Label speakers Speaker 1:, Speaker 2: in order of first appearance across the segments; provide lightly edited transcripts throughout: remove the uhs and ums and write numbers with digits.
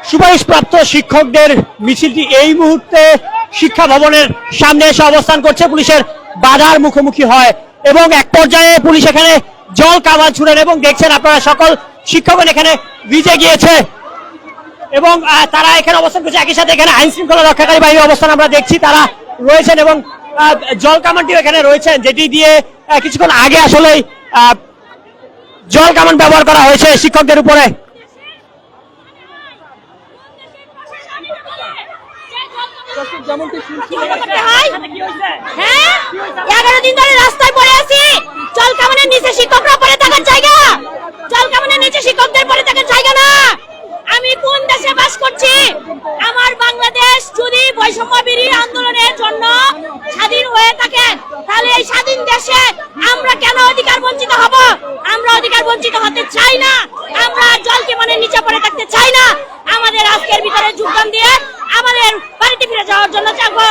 Speaker 1: সুপারিশপ্রাপ্ত শিক্ষকদের মিছিলটি এই মুহূর্তে শিক্ষা ভবনের সামনে এসে অবস্থান করছে। পুলিশের বাধার মুখোমুখি হয় এবং এক পর্যায়ে পুলিশ এখানে জল কামান ছুড়েন এবং দেখছেন আপনারা সকল শিক্ষকগণ এখানে ভিজে গিয়েছে এবং তারা এখানে অবস্থান করছে। একই সাথে এখানে আইন শৃঙ্খলা রক্ষাকারী বাহিনীর অবস্থান আমরা দেখছি, তারা রয়েছেন এবং জল কামানটিও এখানে রয়েছেন, যেটি দিয়ে কিছুক্ষণ আগে আসলে জল কামান ব্যবহার করা হয়েছে শিক্ষকদের উপরে।
Speaker 2: হ্যাঁ, 11 দিন ধরে রাস্তায় পড়ে আছি। জল কামানের নিচে শিক্ষকরা পড়ে থাকার জায়গা, জল কামানের নিচে শিক্ষকদের পড়ে থাকার জায়গা না। আমি কোন দেশে বাস করছি? আমার বাংলাদেশ যদি বৈষম্য বিরোধী আন্দোলনের জন্য স্বাধীন হয়ে থাকে, তাহলে এই স্বাধীন দেশে আমরা কেন অধিকার বঞ্চিত হব? আমরা অধিকার বঞ্চিত হতে চাই না। আমরা জল কামানের নিচে পড়ে থাকতে চাই না। আমাদের আজকের ভিতরে যোগদান দিয়ে আমাদের বাড়িতে ফিরে যাওয়ার জন্য চাইবো।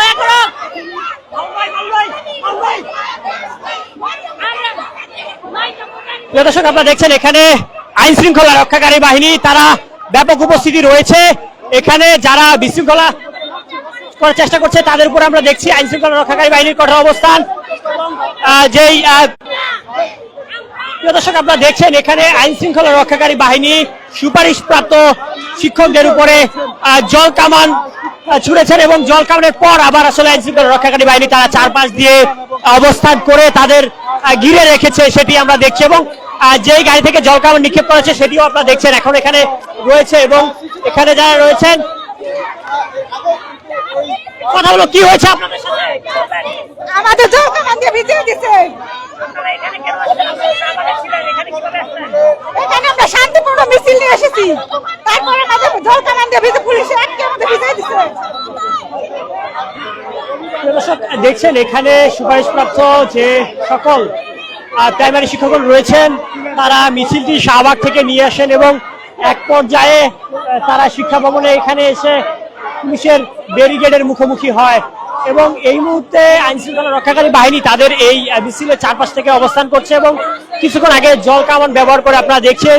Speaker 1: দর্শক আপনারা দেখছেন এখানে আইন শৃঙ্খলা রক্ষাকারী বাহিনী তারা ব্যাপক উপস্থিতি রয়েছে। এখানে যারা বিশৃঙ্খলা করার চেষ্টা করছে তাদের উপর আমরা দেখছি আইন শৃঙ্খলা রক্ষাকারী বাহিনীর কঠোর অবস্থান। যেই দর্শক আপনারা দেখছেন এখানে আইন শৃঙ্খলা রক্ষাকারী বাহিনী সুপারিশপ্রাপ্ত শিক্ষকদের উপরে জল কামান ছুড়েছেন এবং জল কামানের পর আবার আসলে আইন শৃঙ্খলা রক্ষাকারী বাহিনী তারা চারপাশ দিয়ে অবস্থান করে তাদের ঘিরে রেখেছে, সেটি আমরা দেখছি এবং যেই গাড়ি থেকে জল কামান নিক্ষেপ করেছে সেটিও আপনারা দেখছেন এখন এখানে রয়েছে এবং এখানে যারা রয়েছেন কথা হলো কি হয়েছে আপনাদের সাথে?
Speaker 2: আমাদের জল কামান দিয়ে ভিজিয়ে দিয়েছে। এখানে আমরা শান্তিপূর্ণ মিছিল নিয়ে এসেছি, তারপরে আমাদের জল কামান দিয়ে ভিজে পুলিশে আটকে আমাদের ভিজিয়ে দিয়েছে।
Speaker 1: দর্শক দেখছেন এখানে সুপারিশপ্রাপ্ত যে সকল প্রাইমারি শিক্ষকগণ রয়েছেন তারা মিছিলটি শাহবাগ থেকে নিয়ে আসেন এবং এক পর্যায়ে তারা শিক্ষা ভবনে এখানে এসে পুলিশের ব্যারিকেডের মুখোমুখি হয় এবং এই মুহূর্তে আইন শৃঙ্খলা রক্ষাকারী বাহিনী তাদের এই মিছিলের চারপাশ থেকে অবস্থান করছে এবং কিছুক্ষণ আগে জল কামান ব্যবহার করে আপনারা দেখছেন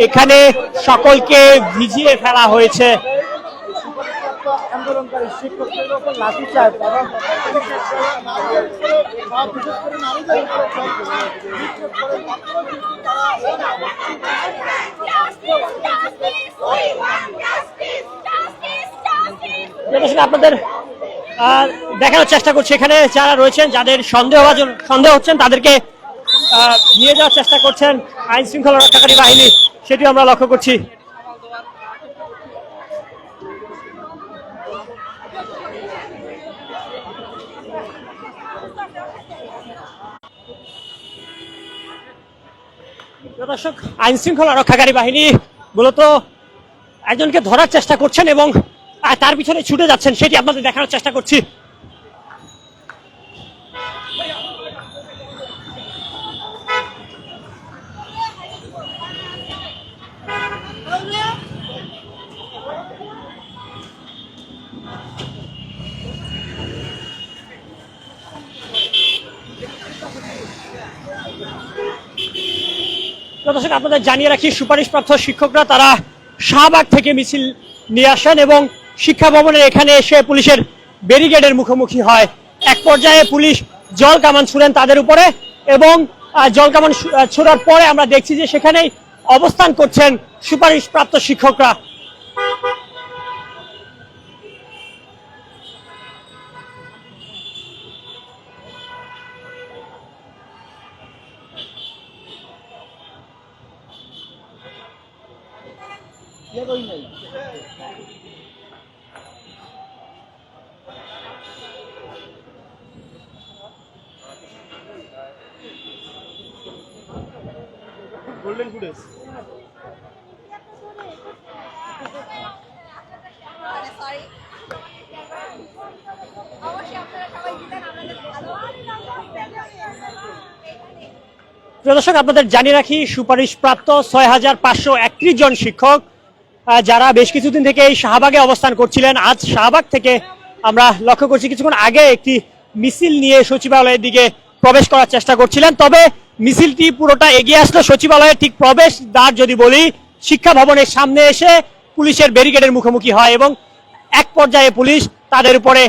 Speaker 1: এখানে সকলকে ভিজিয়ে ফেলা হয়েছে। আন্দোলনকারী শিক্ষকদের উপর লাঠিচার্জ আপনাদের দেখানোর চেষ্টা করছি। এখানে যারা রয়েছেন যাদের সন্দেহ হচ্ছেন তাদেরকে নিয়ে যাওয়ার চেষ্টা করছেন আইন শৃঙ্খলা রক্ষাকারী বাহিনী, সেটিও আমরা লক্ষ্য করছি। দর্শক আইন শৃঙ্খলা রক্ষাকারী বাহিনী মূলত একজনকে ধরার চেষ্টা করছেন এবং তার পিছনে ছুটে যাচ্ছেন, সেটি আপনাদের দেখানোর চেষ্টা করছি। দর্শক আপনাদের জানিয়ে রাখি সুপারিশপ্রাপ্ত শিক্ষকরা তারা শাহবাগ থেকে মিছিল নিয়ে আসেন এবং শিক্ষা ভবনের এখানে এসে পুলিশের ব্যারিকেডের মুখোমুখি হয়। এক পর্যায়ে পুলিশ জল কামান ছুড়েন তাদের উপরে এবং জল কামান ছোড়ার পরে আমরা দেখছি যে সেখানেই অবস্থান করছেন সুপারিশপ্রাপ্ত শিক্ষকরা। গোল্ডেন ফুটেজ দর্শক আপনাদের জানিয়ে রাখি সুপারিশপ্রাপ্ত 6531 জন শিক্ষক যারা বেশ কিছুদিন থেকে এই শাহবাগে অবস্থান করছিলেন, আজ শাহবাগ থেকে আমরা লক্ষ্য করছি কিছুক্ষণ আগে একটি মিছিল নিয়ে সচিবালয়ের দিকে প্রবেশ করার চেষ্টা করছিলেন। তবে মিছিলটি পুরোটা এগিয়ে আসলো সচিবালয়ের ঠিক প্রবেশ দ্বার যদি বলি শিক্ষা ভবনের সামনে এসে পুলিশের ব্যারিকেডের মুখোমুখি হয় এবং এক পর্যায়ে পুলিশ তাদের উপরে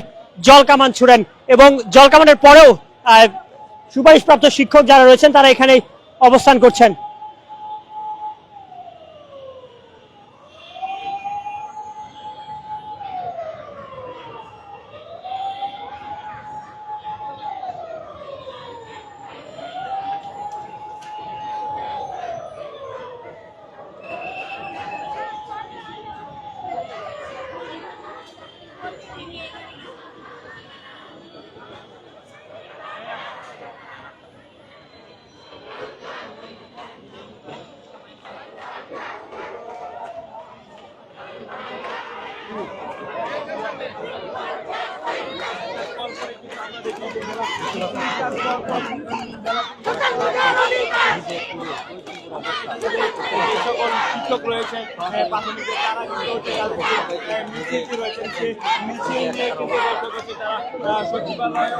Speaker 1: জল কামান ছুড়েন এবং জল কামানের পরেও সুপারিশপ্রাপ্ত শিক্ষক যারা রয়েছেন তারা এখানে অবস্থান করছেন।
Speaker 3: সকল শিক্ষক রয়েছে প্রাথমিক তারা কিন্তু রয়েছেন সে মিছিল নিয়ে কিন্তু তারা সচিবালয়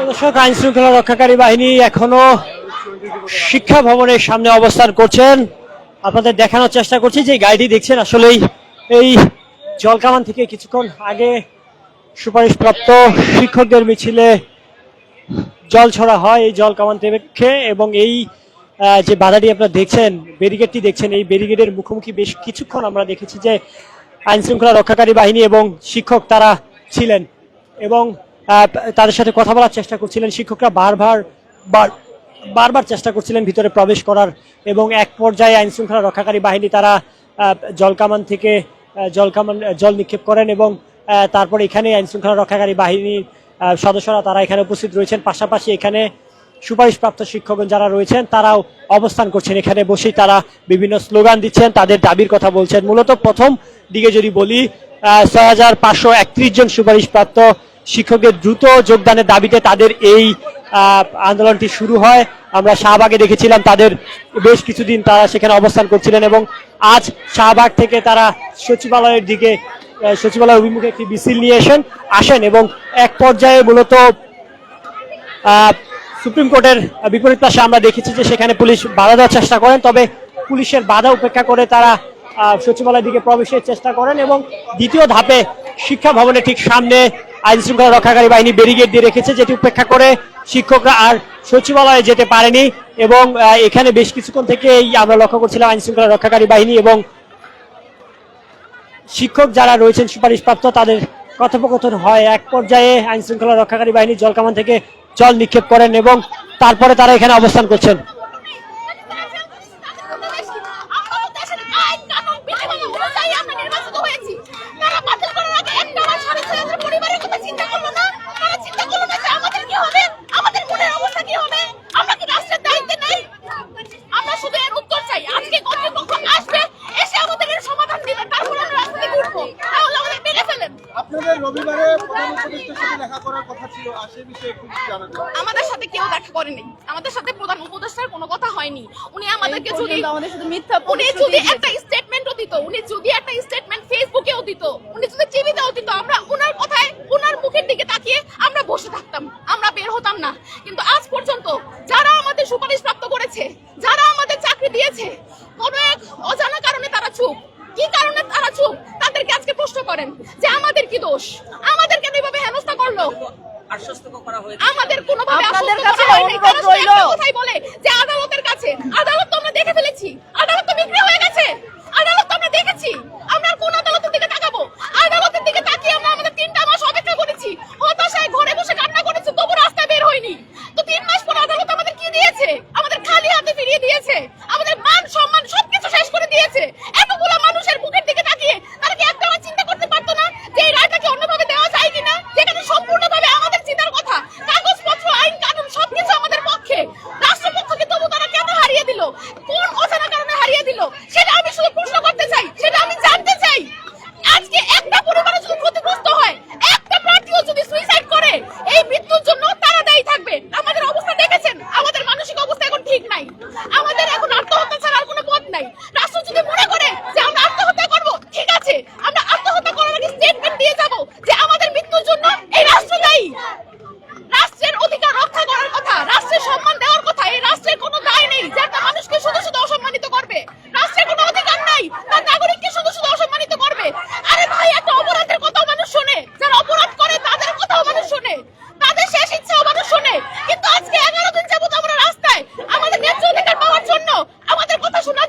Speaker 1: দর্শক, আইন শৃঙ্খলা রক্ষাকারী বাহিনী এখনো শিক্ষা ভবনের সামনে অবস্থান করছেন। আপনাদের দেখানোর চেষ্টা করছি যে গাড়িটি দেখছেন আসলেই এই জলকামান থেকে কিছুক্ষণ আগে সুপারিশপ্রাপ্ত শিক্ষকদের মিছিলে জল ছড়া হয় এই জলকামান থেকে এবং এই যে বাধাটি আপনারা দেখছেন, ব্যারিকেডটি দেখছেন, এই ব্যারিকেডের মুখোমুখি বেশ কিছুক্ষণ আমরা দেখেছি যে আইন শৃঙ্খলা রক্ষাকারী বাহিনী এবং শিক্ষক তারা ছিলেন এবং তাদের সাথে কথা বলার চেষ্টা করছিলেন। শিক্ষকরা বারবার চেষ্টা করছিলেন ভিতরে প্রবেশ করার এবং এক পর্যায়ে আইন শৃঙ্খলা রক্ষাকারী বাহিনী তারা জলকামান থেকে জল নিক্ষেপ করেন এবং তারপরে এখানে আইন শৃঙ্খলা রক্ষাকারী বাহিনীর সদস্যরা তারা এখানে উপস্থিত রয়েছেন। পাশাপাশি এখানে সুপারিশপ্রাপ্ত শিক্ষক যারা রয়েছেন তারাও অবস্থান করছেন। এখানে বসেই তারা বিভিন্ন স্লোগান দিচ্ছেন, তাদের দাবির কথা বলছেন। মূলত প্রথম দিকে যদি বলি ৬৫৩১ জন সুপারিশপ্রাপ্ত শিক্ষকদের দ্রুত যোগদানের দাবিতে তাদের এই আন্দোলনটি শুরু হয়। আমরা শাহবাগে দেখেছিলাম তাদের বেশ কিছুদিন তারা সেখানে অবস্থান করছিলেন এবং আজ শাহবাগ থেকে তারা সচিবালয়ের দিকে সচিবালয় অভিমুখে একটি মিছিল নিয়ে আসেন এবং এক পর্যায়ে মূলত সুপ্রিম কোর্টের বিপরীত পাশে আমরা দেখেছি যে সেখানে পুলিশ বাধা দেওয়ার চেষ্টা করেন, তবে পুলিশের বাধা উপেক্ষা করে তারা সচিবালয়ের দিকে প্রবেশের চেষ্টা করেন এবং দ্বিতীয় ধাপে শিক্ষা ভবনের ঠিক সামনে আইন শৃঙ্খলা রক্ষাকারী বাহিনী ব্যারিকেড দিয়ে রেখেছে, যেটি উপেক্ষা করে শিক্ষকরা আর সচিবালয়ে যেতে পারেনি এবং এখানে বেশ কিছুক্ষণ থেকে আমরা লক্ষ্য করছিলাম আইন শৃঙ্খলা রক্ষাকারী বাহিনী এবং শিক্ষক যারা রয়েছেন সুপারিশপ্রাপ্ত তাদের কথোপকথন হয়। এক পর্যায়ে আইন শৃঙ্খলা রক্ষাকারী বাহিনী জলকামান থেকে জল নিক্ষেপ করেন এবং তারপরে তারা এখানে অবস্থান করছেন।
Speaker 2: আমাদের সাথে কেউ দেখা করেনি, আমাদের সাথে প্রধান উপদেষ্টার কোনো কথা হয়নি। উনি আমাদেরকে যদি একটা স্টেটমেন্টও দিত, উনি যদি একটা স্টেটমেন্ট ফেসবুকেও দিত, উনি যদি টিভিতেও দিত, আমরা ওনার কথায় ওনার মুখের দিকে তাকিয়ে আমরা বসে থাকতাম, আমরা বের হতাম না। কিন্তু আজ পর্যন্ত যারা আমাদের সুপারিশ প্রাপ্ত করেছে, যারা আমাদের চাকরি দিয়েছে, কোনো এক অজানা কারণে তারা চুপ। কি কারণে তারা চুপ? তাদেরকে আজকে প্রশ্ন করেন যে আমাদের কি দোষ, আমাদের কেন এভাবে হেনস্থা করলো? আমাদের কোনোভাবে আপনাদের কাছে অনুরোধ রইল, কথাই বলে যে আদালতের কাছে, আদালত তো আমরা দেখে ফেলেছি, আদালত তো বিক্রি হয়ে গেছে, আদালত তো আমরা দেখেছি, আমরা কোন আদালতের দিকে তাকাবো? আদালতের দিকে তাকিয়ে আমরা আমাদের 3টা মাস অপেক্ষা করেছি, হতাশায় ঘরে বসে কান্না করেছি, তবু রাস্তায় বের হইনি। তো 3 মাস পর আদালত আমাদের কি দিয়েছে? আমাদের খালি হাতে ফিরিয়ে দিয়েছে, আমাদের মান সম্মান সবকিছু শেষ করে দিয়েছে। এতগুলো মানুষের মুখের দিকে তাকিয়ে তারা কি একটাবার চিন্তা করতে পারতো না যে এই রায়টাকে অন্যভাবে দেওয়া যায় কিনা, যেখানে সম্পূর্ণভাবে আমাদের চিন্তার কথা, কাগজপত্র, আইন কানুন সবকিছু আমাদের পক্ষে, রাষ্ট্রপক্ষকে তবু তারা কেন হারিয়ে দিল? কোন অজানা কারণে হারিয়ে দিল? সেটা আমি শুধু প্রশ্ন করতে চাই, সেটা আমি জানতে চাই। আজকে একটা পরিবারও যদি ক্ষতিগ্রস্ত হয়, একটা প্রার্থীও যদি সুইসাইড করে, এই মৃত্যুর জন্য তারা দায়ী থাকবে। আমাদের অবস্থা দেখেছেন, আমাদের মানসিক অবস্থা এখন ঠিক নাই, আমাদের এখন আত্মহত্যা ছাড়া আর কোনো পথ নাই। রাষ্ট্র যদি মনে করে যে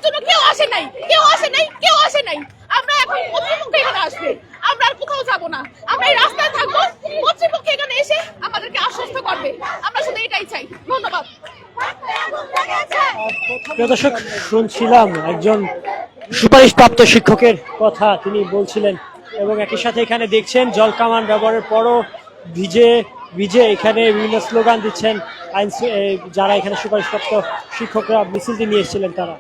Speaker 4: দেওয়ার জন্য কেউ আসে নাই, কেউ আসে নাই, কেউ আসে নাই। আমরা এখন কর্তৃপক্ষ এখানে আসবে, আমরা আর কোথাও যাব না, আমরা এই রাস্তায় থাকবো। কর্তৃপক্ষ এখানে এসে আমাদেরকে আশ্বস্ত করবে, আমরা শুধু এটাই চাই। ধন্যবাদ।
Speaker 1: প্রিয় দর্শক, শুনছিলাম একজন সুপারিশপ্রাপ্ত শিক্ষকের কথা, তিনি বলছিলেন। এবং একই সাথে এখানে দেখছেন জল কামান ব্যবহারের পরও ভিজে ভিজে এখানে বিভিন্ন স্লোগান দিচ্ছেন যারা এখানে সুপারিশপ্রাপ্ত শিক্ষকরা মিছিলটি নিয়ে এসেছিলেন তারা।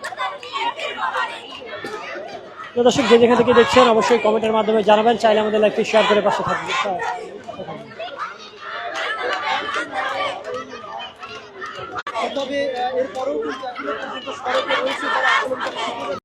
Speaker 1: তো দর্শক, যে যেখান থেকে দেখছেন অবশ্যই কমেন্টের মাধ্যমে জানাবেন, চাইলে আমাদের লাইভটি শেয়ার করে পাশে থাকবেন।